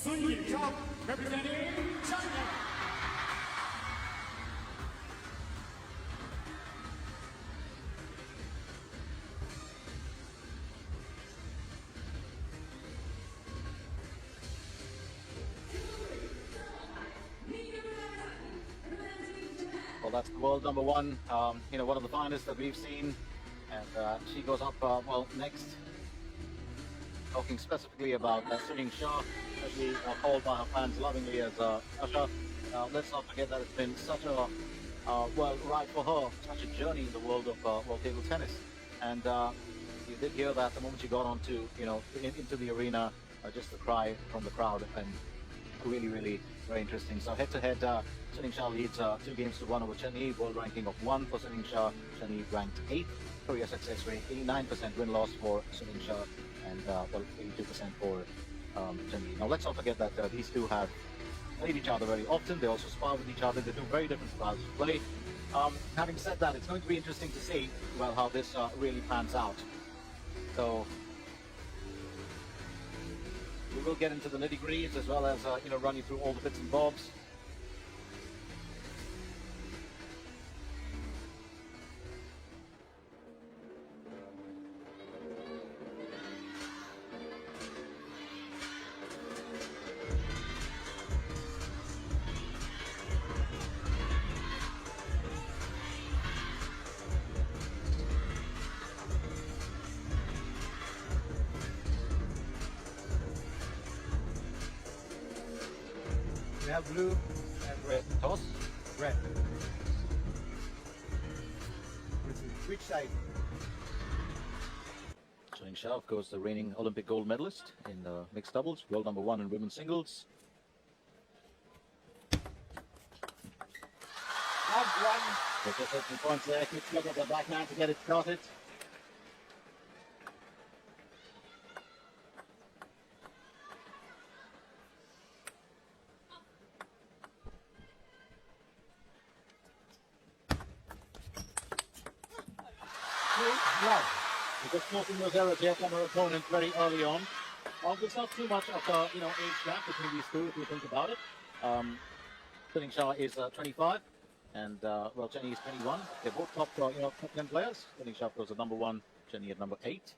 Yingsha representing China. Well, that's the world number one, one of the finest that we've seen. And she goes up, next, talking specifically about Yingsha, as we are called by her fans lovingly as Asha. Let's not forget that it's been such a, ride for her, such a journey in the world of world table tennis. And you did hear that the moment she got onto, into the arena, just the cry from the crowd, and really, really very interesting. So head-to-head, Yingsha leads 2-1 over Chen Yi, world ranking of 1 for Yingsha. Chen Yi ranked 8th, career success rate 89% win-loss for Yingsha, and 82% for Chen Yi. Now let's not forget that these two have played each other very often. They also spar with each other. They do very different styles of play. Having said that, it's going to be interesting to see, how this really pans out. So we will get into the nitty-gritties as well as, run you through all the bits and bobs. We have blue and red. Toss. Red. Which side? Yingsha, of course, the reigning Olympic gold medalist in mixed doubles, world number 1 in women's singles. Have Just 15 points there. Quick look at the backhand to get it started. one. Because smoking those errors here from her opponent very early on. There's not too much of a age gap between these two if you think about it. Yingsha is 25, and Chen Yi is 21. They're both top top 10 players. Yingsha, of course, at number 1, Chen Yi at number 8.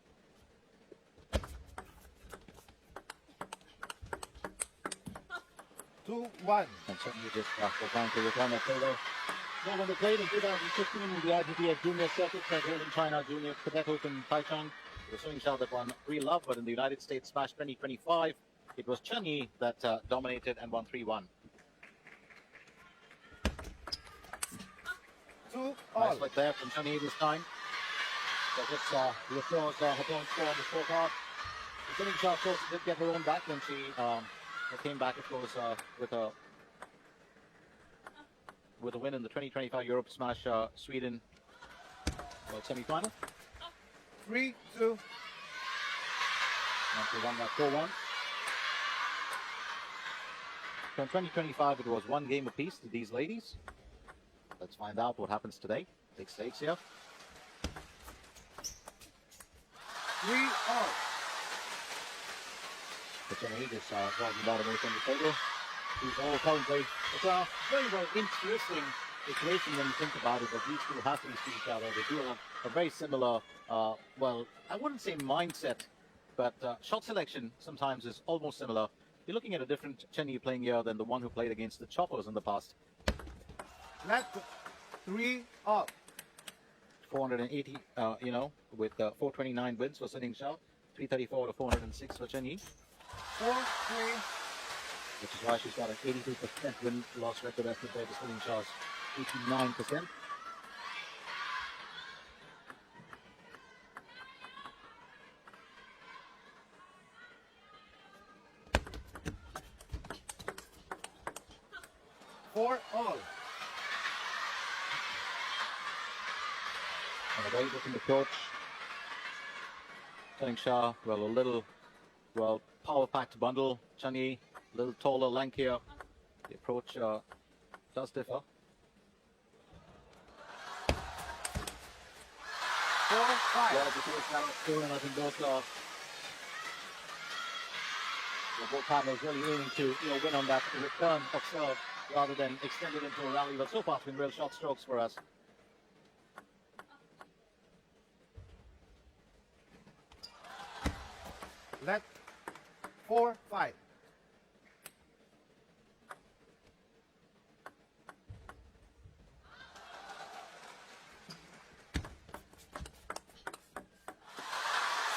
Two, one. And Chen Yi just goes down to return that photo. Well, when they played in 2015 in the IGTF Junior Circuit, held in China Junior Cadet Open Taichung, it was Yingsha that won real love, but in the United States Smash 2025, it was Chen Yi that dominated and won 3-1. Two, all. Nice flick there from Chen Yi this time. So this restores her own score on the scorecard. Yingsha, of course, did get her own back when she came back, of course, with a win in the 2025 Europe Smash Sweden semi-final. 3, 2. And she won that 4-1. So in 2025, it was 1 game apiece to these ladies. Let's find out what happens today. Big stakes here. 3, all. The Chen Yi just walking about away from the table. These all currently, it's a very, very interesting situation when you think about it, that these two have to see each other. They do have a very similar, I wouldn't say mindset, but shot selection sometimes is almost similar. You're looking at a different Chen Yi playing here than the one who played against the Choppers in the past. Left, 3, all. 480, with 429 wins for Yingsha, 334 to 406 for Chen Yi. 4, 3. Which is why she's got an 82% win-loss record as compared to Yingsha's 89%. Four, all. And a very different approach. Yingsha, a little, power-packed bundle. Chen Yi, a little taller, lankier. The approach does differ. 4, 5. Yeah, the first round of 2, and I think both Both partners really aiming to win on that return of serve rather than extend it into a rally. But so far it's been real short strokes for us. Let 4-5.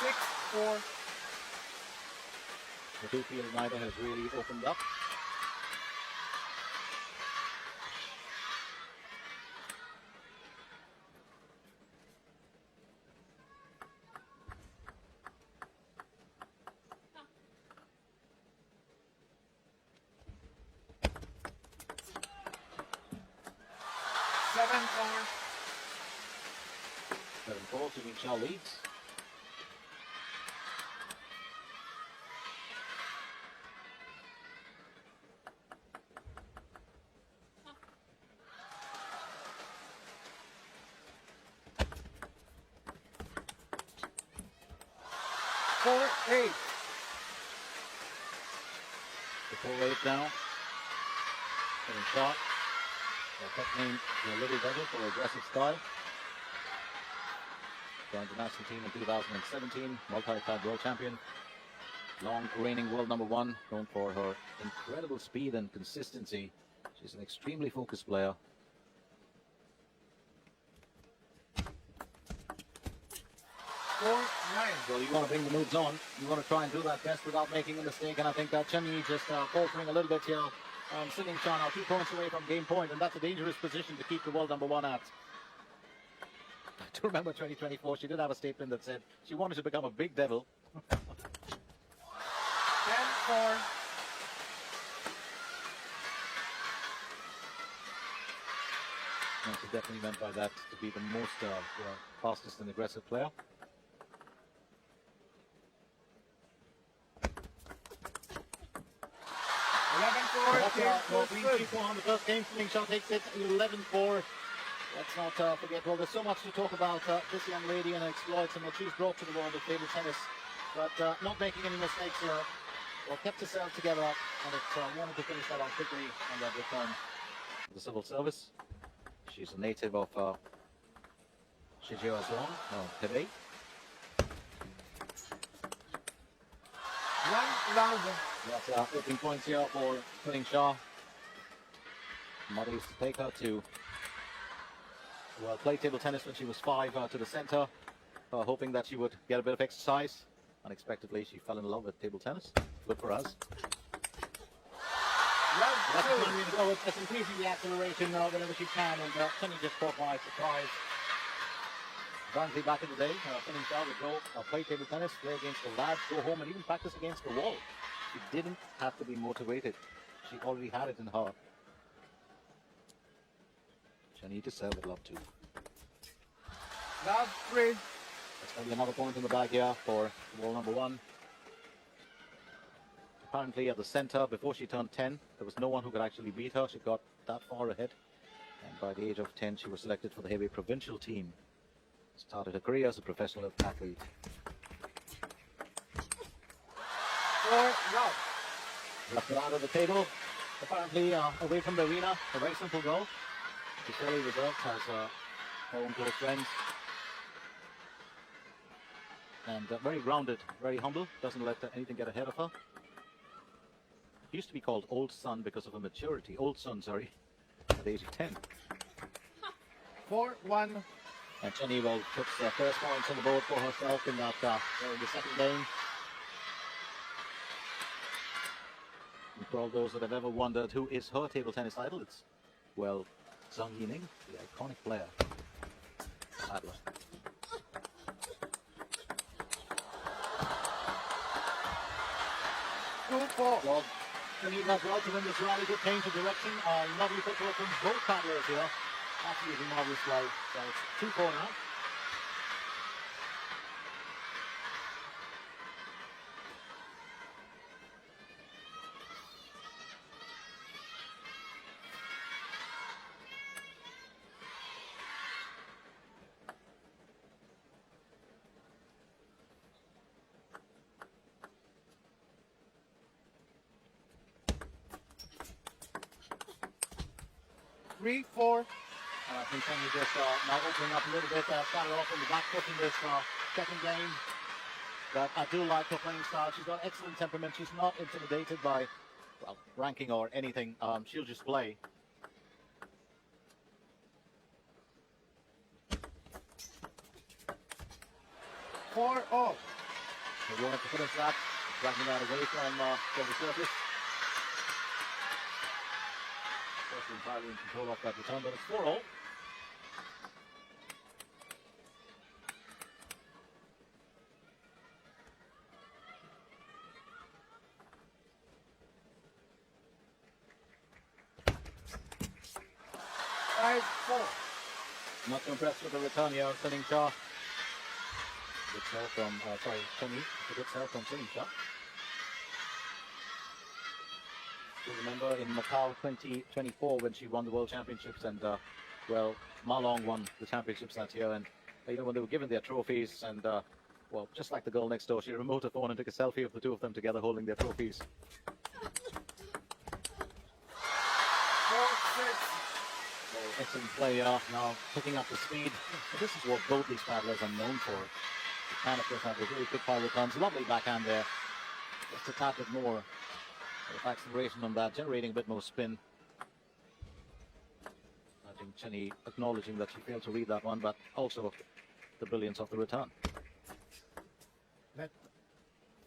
Six, 4. The two field neither has really opened up. Seven, 4. 7-4, so Yingsha leads. Four, 8. The 4-8 now. Getting shot. They're nicknamed the Little Devil for aggressive style. Joined the national team in 2017, multi-time world champion. Long reigning world number 1, known for her incredible speed and consistency. She's an extremely focused player. Four, 9. So you want to bring the moves on. You want to try and do that best without making a mistake. And I think that CHEN just faltering a little bit here. Yingsha now 2 points away from game point, and that's a dangerous position to keep the world number 1 at. I do remember 2024, she did have a statement that said she wanted to become a big devil. 10, 4. And she definitely meant by that to be the most fastest and aggressive player. Well, on the first game, Yingsha takes it 11-4. Let's not forget, well, there's so much to talk about this young lady and her exploits and what she's brought to the world of table tennis. But not making any mistakes here. Well, kept herself together and it wanted to finish that off quickly on that return. The civil service. She's a native of Shijiazhuang, Hebei. 1 round. That's opening points here for Yingsha. Mother used to take her to play table tennis when she was 5 to the center, hoping that she would get a bit of exercise. Unexpectedly, she fell in love with table tennis. Good for us. That's one way to go. It's increasing the acceleration whenever she can, and CHEN just caught by surprise. Apparently back in the day, Yingsha would go play table tennis, play against the lads, go home and even practice against the wall. She didn't have to be motivated. She already had it in her. CHEN to serve with love too. Last 3. That's going to be another point in the bag here for wall number 1. Apparently at the center, before she turned 10, there was no one who could actually beat her. She got that far ahead. And by the age of 10, she was selected for the Hebei provincial team. Started her career as a professional athlete. 4 love. Left it out of the table. Apparently away from the arena. A very simple goal. She's fairly reserved, has her own close friends. And very grounded, very humble. Doesn't let anything get ahead of her. Used to be called Old Sun because of her maturity. Old Sun, sorry. At the age of 10. 4, 1. And CHEN will put first points on the board for herself in that in the second game. And for all those that have ever wondered who is her table tennis idol, it's, well, Zhang Yining, the iconic player. Adler. Well, CHEN has well to win this rally, good change of direction. Lovely footwork from both paddlers here. Absolutely marvelous play. So it's 2-4 now. 3-4. And I think Kenny just now opening up a little bit, started off on the back foot in this second game. But I do like her playing style. She's got excellent temperament. She's not intimidated by, well, ranking or anything. She'll just play. 4-0. They wanted to finish that, dragging that away from the surface. First entirely in control of that return, but it's 4-0. Not too impressed with the return here, Yingsha. Good serve from, Tony. A good serve from Yingsha. You'll remember in Macau 2024 when she won the World Championships and, well, Ma Long won the championships that year. And, you know, when they were given their trophies and, well, just like the girl next door, she removed her phone and took a selfie of the two of them together holding their trophies. 4-6. Excellent player, now picking up the speed. This is what both these paddlers are known for. They can, of course, have the really quick power returns. Lovely backhand there. Just a tad bit more of acceleration on that, generating a bit more spin. I think Chenny acknowledging that she failed to read that one, but also the brilliance of the return.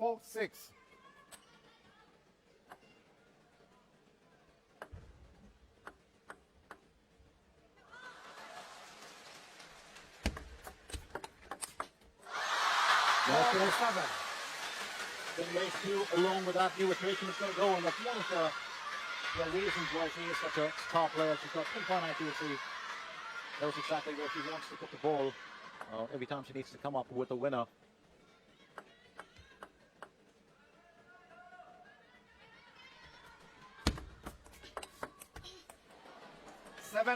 4-6. Then race 2 along with that new iteration is going to go, and that's one of the reasons why she is such a star player. She's got pinpoint accuracy. Knows exactly where she wants to put the ball every time she needs to come up with a winner.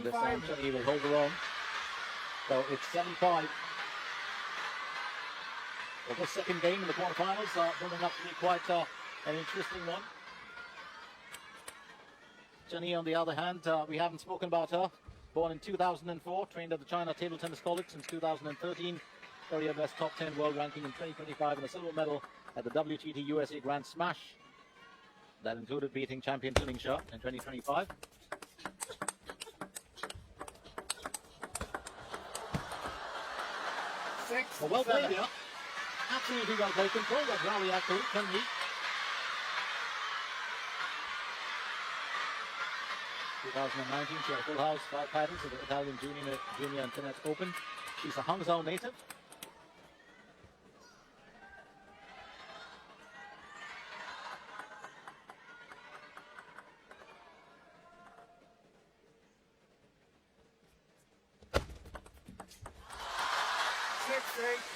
This time he will hold her on. So it's 7-5. Well, the second game in the quarterfinals building up to be quite an interesting one. Jenny, on the other hand, we haven't spoken about her. Born in 2004, trained at the China Table Tennis College since 2013. Career best top 10 world ranking in 2025 and a silver medal at the WTT USA Grand Smash. That included beating champion Yingsha in 2025. Well played here. Absolutely well played. Control that rally actually, can he? 2019, she had a full house, 5 titles at the Italian Junior and Tennis Open. She's a Hangzhou native.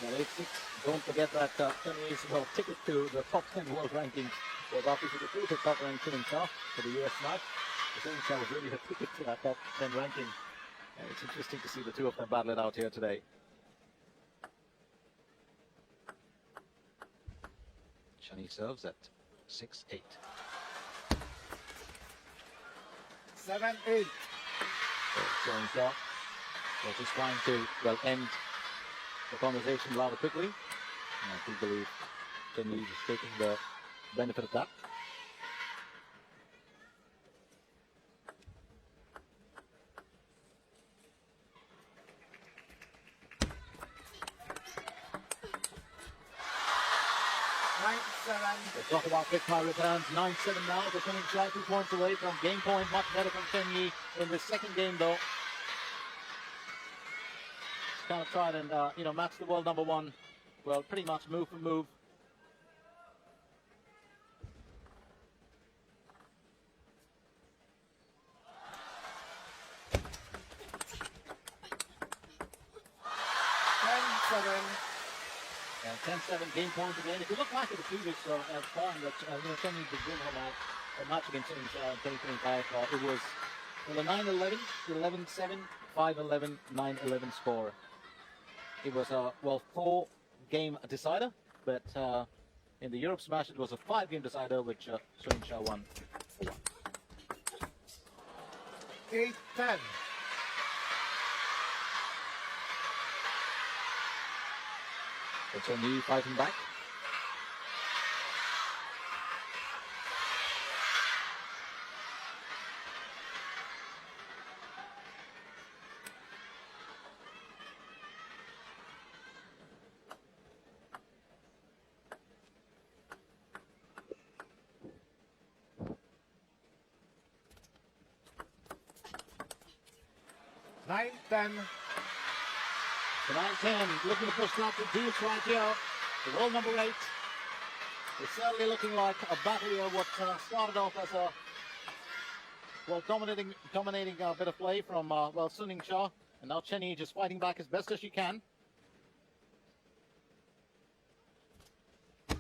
Well, 8-6. Don't forget that Chenny's ticket to the top 10 world rankings was obviously the proof of top ranked Yingsha for the US match. The Yingsha was really a ticket to that top 10 ranking. And it's interesting to see the two of them battle it out here today. Chenny serves at 6-8. 7-8. So Yingsha just trying to, well, end the conversation rather quickly. And I do believe Chenny is taking the benefit of that. Let's talk about quick power returns. 9-7 now. They're coming shy 2 points away from game point. Much better from Chenny in the second game, though. Kind of tried and match the world number 1. Well, pretty much move for move. And 10-7 game point again. If you look back at the previous time that Chenny began a match against Yingsha in 2025, it was a 9-11, 11-7, 5-11, 9-11 score. It was a 4-game decider, but in the Europe Smash it was a 5-game decider, which Yingsha won 4-1. 8-10. It's on you fighting back. Nine, 10. The 9-10 looking to push that to Deuce right here. The world number 8. It's certainly looking like a battle here. What started off as a dominating bit of play from Sun Yingsha, and now CHEN just fighting back as best as she can. 11-9,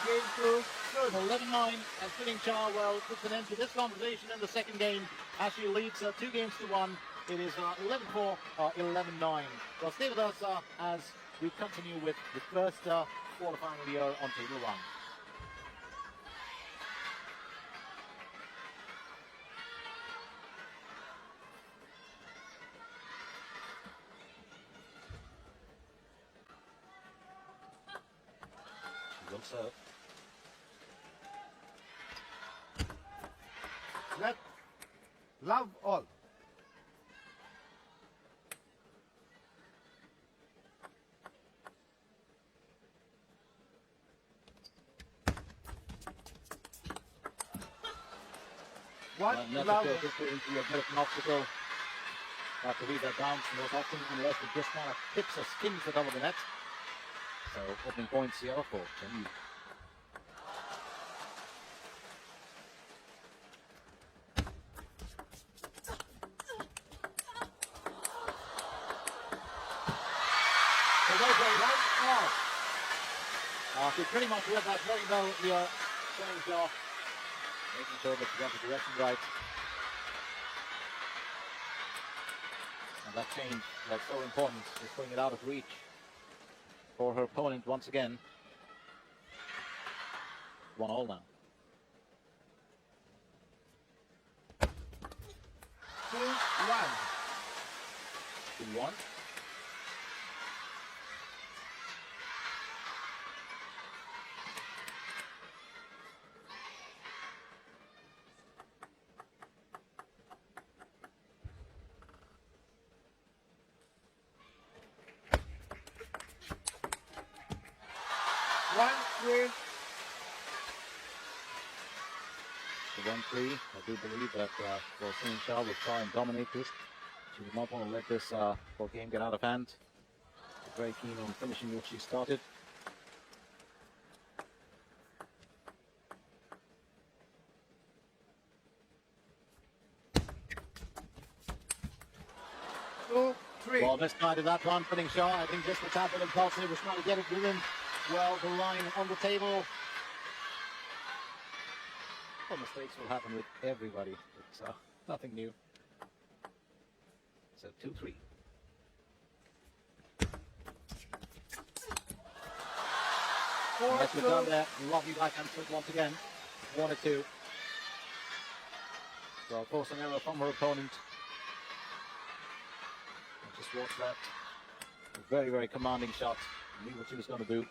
game 2. Good. 11-9, and Sun Yingsha, well, puts an end to this conversation in the second game as she leads 2 games to 1. It is 11-4, 11-9. Well, stay with us as we continue with the first quarterfinal here on table 1. Good serve. Let love all. One Never love. feel this into a bit of an obstacle. Have to read that down most often unless it just kind of hits or skims the top of the net. So opening points here for CHEN. She pretty much read that very well here, change off, making sure that she got the direction right. And that change, that's so important, is putting it out of reach for her opponent once again. 1-1 now. 2-1. 2-1. The 1-3, I do believe that Sun Yingsha will try and dominate this. She would not want to let this whole game get out of hand. She's very keen on finishing what she started. Well, misguided that one, Sun Yingsha. I think just the tap of impulsive was trying to get it within, well, the line on the table. Well, mistakes will happen with everybody. It's nothing new. So 2-3. Nicely done there. Lovely backhand swing once again. 1-2. So of course an error from her opponent. Just watch that. A very, very commanding shot. Knew what she was going to do.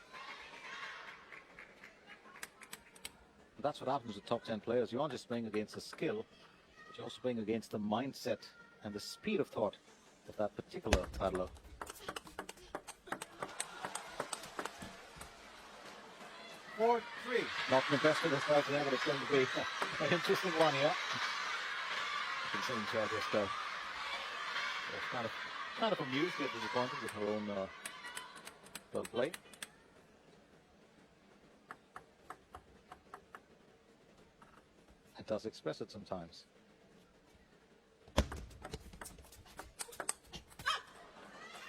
That's what happens with top 10 players. You aren't just playing against the skill, but you're also playing against the mindset and the speed of thought of that particular paddler. Not impressed with this start today, but it's going to be an interesting one here. You can see Yingsha just kind of amused, yet disappointed with her own well play. It does express it sometimes.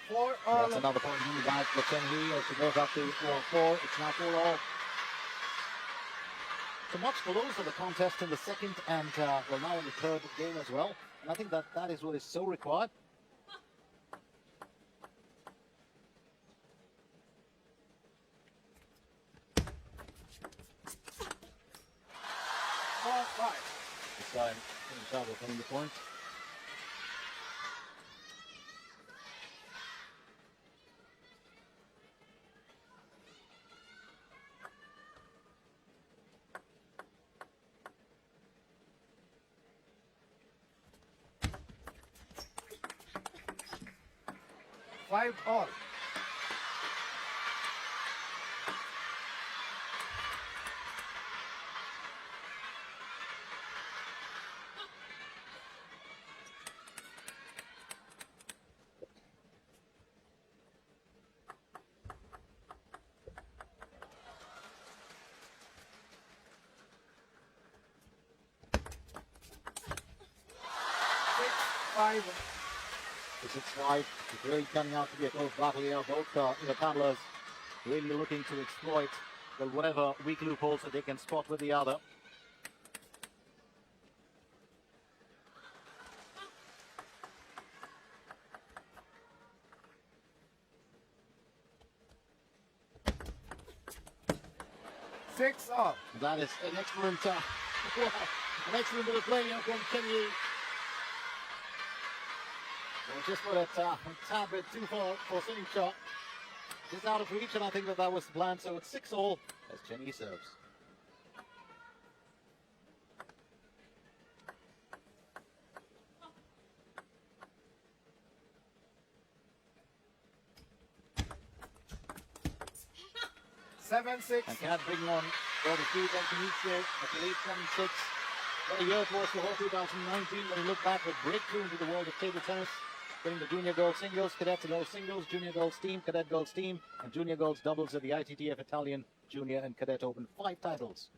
That's another point in the bag for CHEN as she goes up to 4-4. It's now 4-all. So much closer the contest in the second and well now in the third game as well. And I think that is what is so required. time, Yingsha will claim the point. Five all. Six, five. The 6-5 is really turning out to be a close battle here. Both paddlers really looking to exploit whatever weak loopholes that they can spot with the other. Six all. That is an excellent, an excellent bit of play here from Chen Yi. Well, just put it a tad bit too far for Yingsha. Just out of reach, and I think that was the plan. So it's 6-all as Chen Yi serves. Seven, six. And can't bring on all the speed that he needs there at the late 7-6. What a year it was for her 2019 when he looked back with breakthrough into the world of table tennis, winning the junior girls singles, cadets girls singles, junior girls team, cadet girls team, and junior girls doubles at the ITTF Italian Junior and Cadet Open. 5 titles.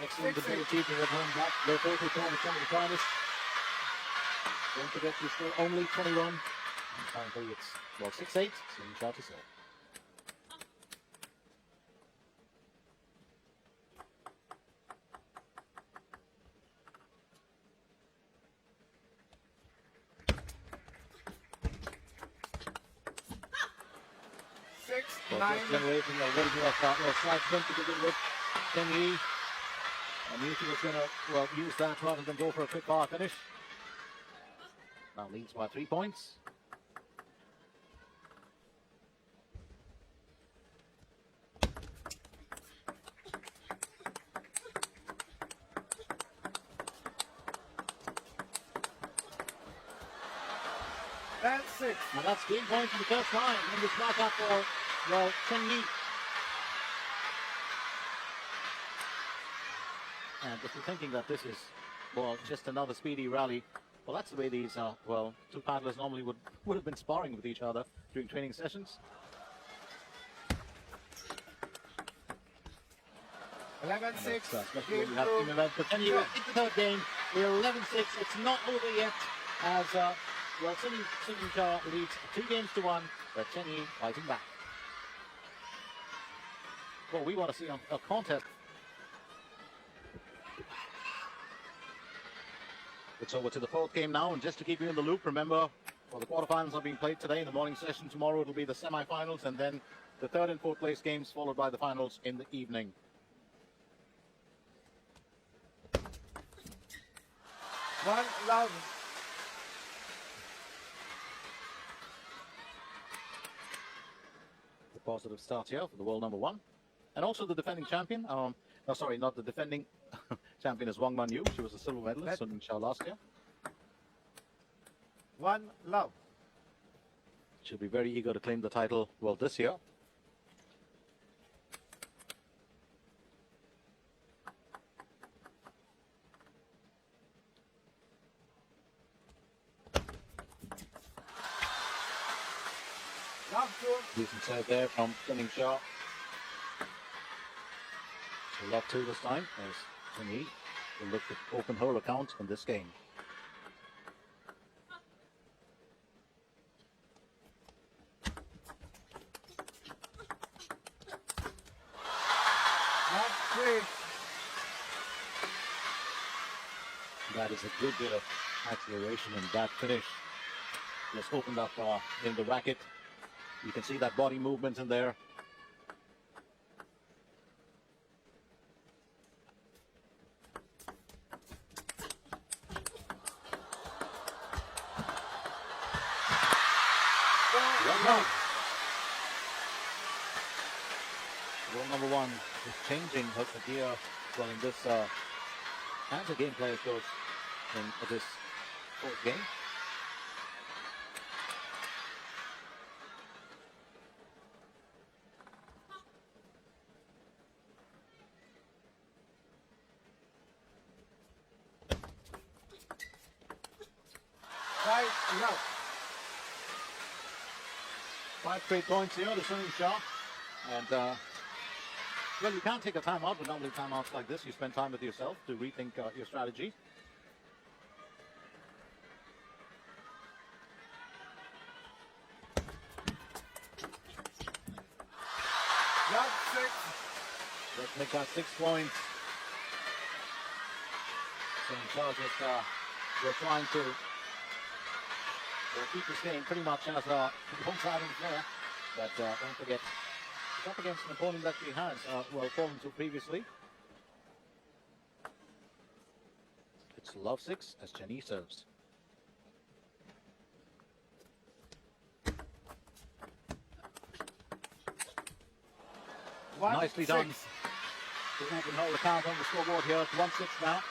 Excellent ability to return back. They're both returning some of the finest. Don't forget you're still only 21. And currently it's, well, 6-8, so you try to serve. Six, So nine. just generating a little bit of slight sprint to begin with. Chen Yi. And Yingsha was going to, well, use that rather than go for a quick bar finish. Now leads by 3 points. And six. And that's game point for the first time in this knockout for, well, Chen Yi. And if you're thinking that this is, well, just another speedy rally, well, that's the way these, well, two paddlers normally would have been sparring with each other during training sessions. 11-6. Especially when you have team events. But then you hit the third game, we're 11-6. It's not over yet as, well, Yingsha leads 2-1, but Chen Yi fighting back. Well, we want to see a contest. It's over to the fourth game now, and just to keep you in the loop, remember, well, the quarterfinals are being played today in the morning session. Tomorrow it'll be the semi-finals, and then the third and fourth place games, followed by the finals in the evening. One, love. The positive start here for the world number 1. And also the defending champion. No, sorry, not the defending champion is Wang Man Yu. She was a silver medalist in Yingsha last year. One, love. She'll be very eager to claim the title, well, this year. Love two. Decent serve there from Yingsha. So love 2 this time, as Chen Yi will look to open her account in this game. Love three. That is a good bit of acceleration in that finish. Just opened up in the racket. You can see that body movement in there. love. Rule number one is changing her gear well in this as the gameplay goes in this fourth game. Right, love. 5 straight points here, the swinging shot. And, well, you can't take a timeout, but normally timeouts like this, you spend time with yourself to rethink your strategy. Love 6. Let's make that 6 points. So in charge of, we're trying to keep this game pretty much as one side of the floor. But don't forget, it's up against an opponent that she has well fallen to previously. It's love 6 as Chen serves. One, Nicely 6. done. We can hold the count on the scoreboard here. It's 1-6 now.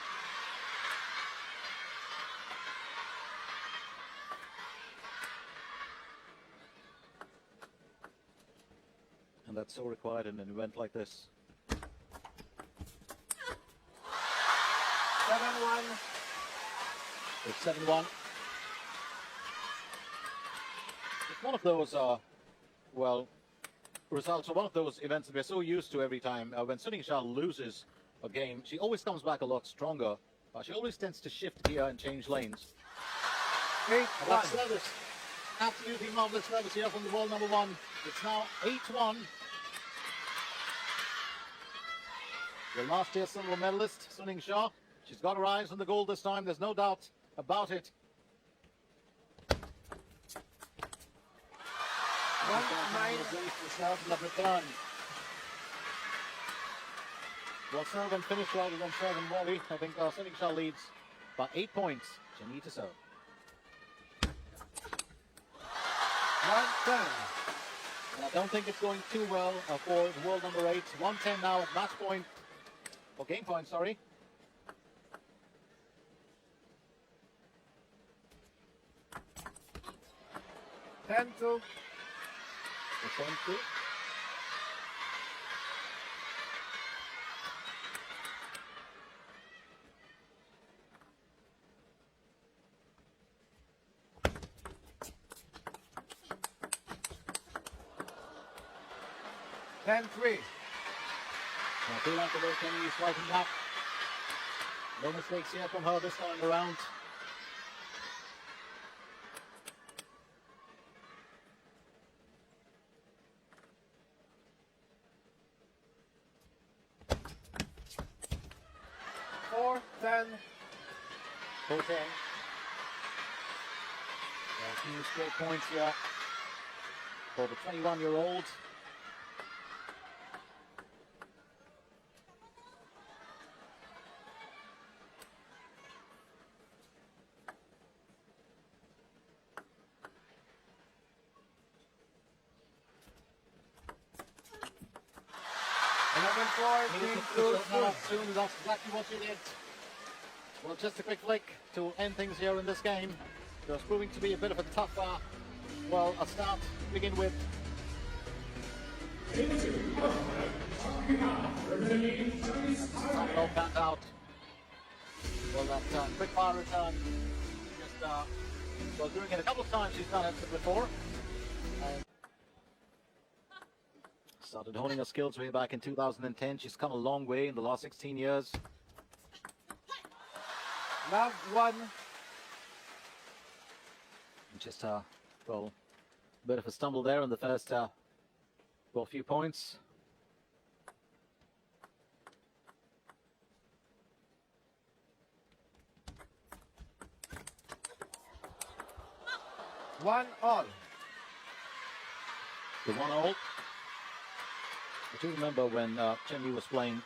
And that's so required in an event like this. 7-1. It's 7-1. It's one of those, well, results of one of those events that we're so used to every time. When Yingsha loses a game, she always comes back a lot stronger. She always tends to shift gear and change lanes. 8-1. That's service. Absolutely marvelous service here from the ball number 1. It's now 8-1. The last year silver medalist, Yingsha. She's got her eyes on the gold this time. There's no doubt about it. 1-9. Well, serve and finish rather than serve and volley. I think Yingsha leads by 8 points. She needs to serve. 1-10. And I don't think it's going too well for the world number 8. 1-10 now at match point. Or game point, sorry. Ten two. It's 10-2. Ten three. I feel like the way Kenny is fighting back. No mistakes here from her this time around. Four, 10. 4-10. A few straight points here for the 21-year-old. Soon, that's exactly what she did. Well, just a quick flick to end things here in this game. It was proving to be a bit of a tough, well, a start to begin with. All panned out. Well, that quick fire return, just, well, doing it a couple of times she's done it before. Started honing her skills way back in 2010. She's come a long way in the last 16 years. Love 1. And just, well, a bit of a stumble there in the first, well, few points. One all. The 1-0. I do remember when Chen was playing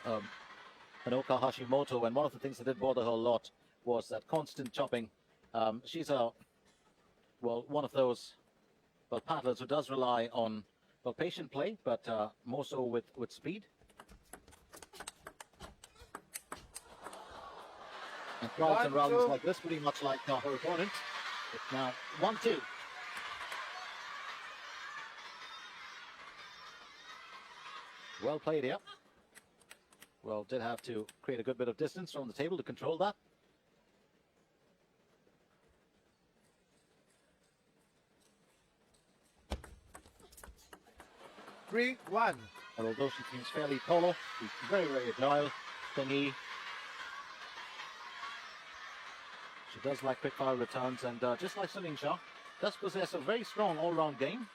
Hanoka Hashimoto, and one of the things that did bother her a lot was that constant chopping. She's a, well, one of those well, paddlers who does rely on, well, patient play, but more so with speed. And crowds and 1, rounds 2. like this, pretty much like her opponent. It's now 1-2. Well played here. Well, did have to create a good bit of distance from the table to control that. Three, 1. And although she seems fairly taller, she's very, very agile, thingy. She does like quick fire returns, and just like Yingsha, does possess a very strong all-round game.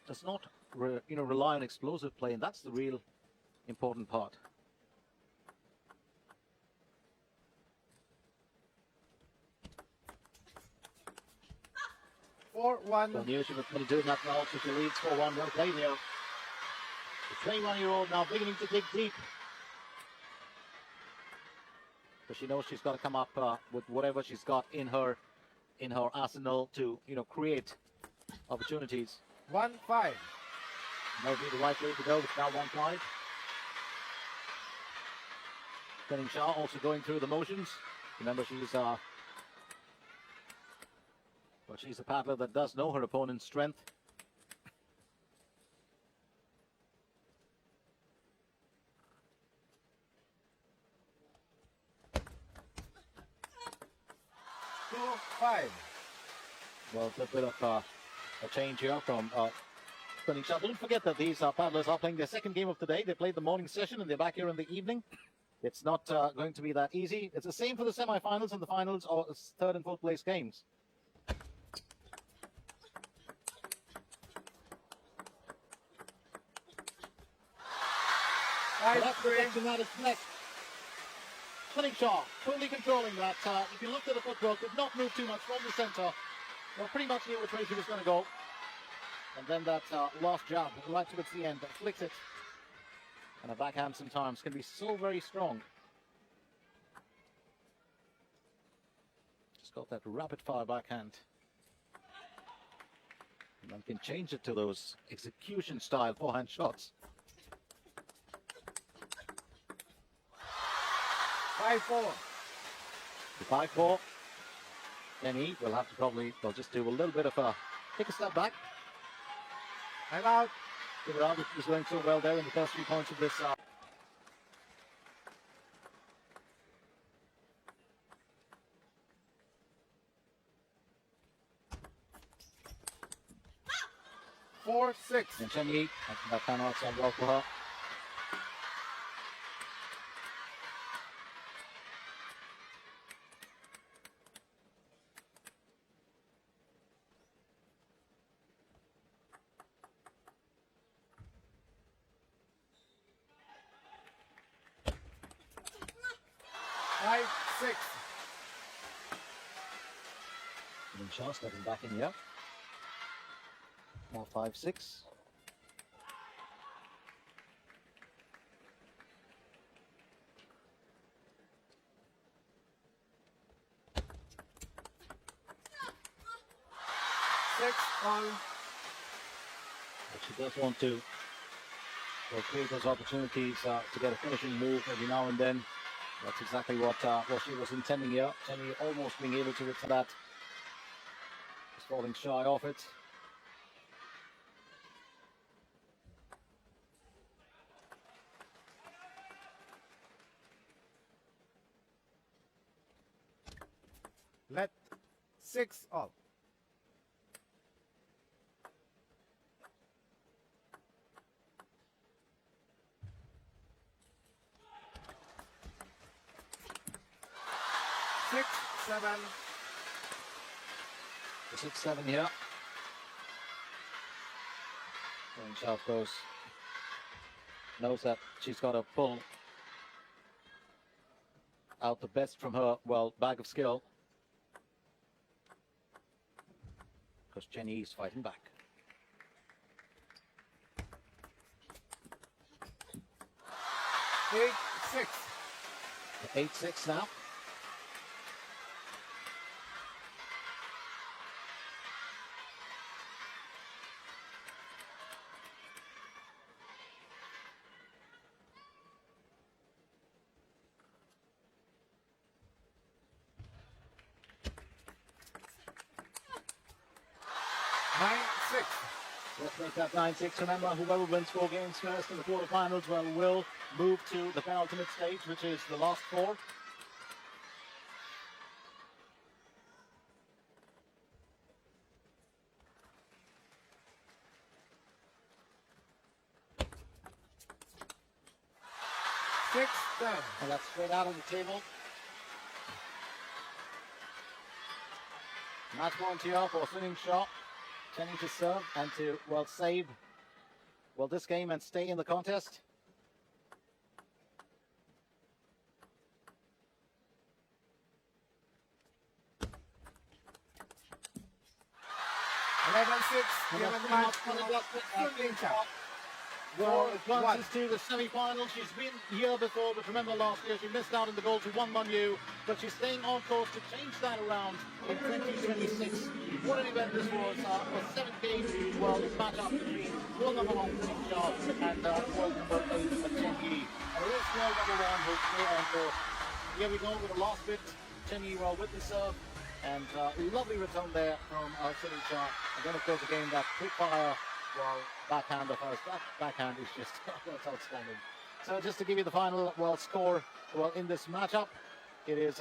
Does not, rely on explosive play, and that's the real important part. Four, 1. Well, knew she was going to do that now, so she leads 4-1. Well played here. The 21-year-old now beginning to dig deep. But she knows she's got to come up with whatever she's got in her arsenal to, create opportunities. 1, 5. Might be the right way to go. It's now 1-5. Yingsha also going through the motions. Remember, she's a paddler that does know her opponent's strength. Two, 5. Well, it's a bit of a change here from Yingsha. Don't forget that these paddlers are playing their second game of the day. They played the morning session and they're back here in the evening. It's not going to be that easy. It's the same for the semi-finals and the finals, or third and fourth place games. That's protection that is next. Yingsha totally controlling that. If you looked at the footwork, did not move too much from the center. Well, pretty much knew which way she was going to go. And then that last jab right towards the end, flicks it. And a backhand sometimes can be so very strong. Just got that rapid fire backhand. And then can change it to those execution style forehand shots. 5-4. The 5-4. Then he will have to probably, they'll just do a little bit of a, take a step back. I'm out. Was going so well there in the first 3 points of this. Four, 6. And Chen Yi, I think that pan outside well for her. Five, 6. Yingsha stepping back in here. Now 5-6. Six on. But she does want to create those opportunities to get a finishing move every now and then. That's exactly what she was intending here. Chen Yi almost being able to hit that. Just falling shy off it. Let 6 all. Six, 7. The 6-7 here. Yingsha, of course, knows that she's got to pull out the best from her, well, bag of skill. Because Chen Yi is fighting back. Eight, 6. 8-6 now. 6. Let's make that 9-6. Remember, whoever wins 4 games first in the quarterfinals will move to the penultimate stage, which is the last 4. Six, 10. And that's straight out of the table. Match point here for Yingsha. Tending to serve and to, well, save, well, this game and stay in the contest. 11-6. Given match to Yingsha. Well, advances to the semi-final. She's been here before, but remember last year she missed out in the goal to 1-1 but she's staying on course to change that around in 2026. What an event this was. A 7-game match-up between world number 1 Yingsha and world number 8 CHEN. And it is world number 1 who's still on course. Here we go with the last bit. CHEN with the serve. And lovely return there from Yingsha. And then, of course, again, that quick fire. Well, backhand of hers. That backhand is just that's outstanding. So just to give you the final score in this matchup, it is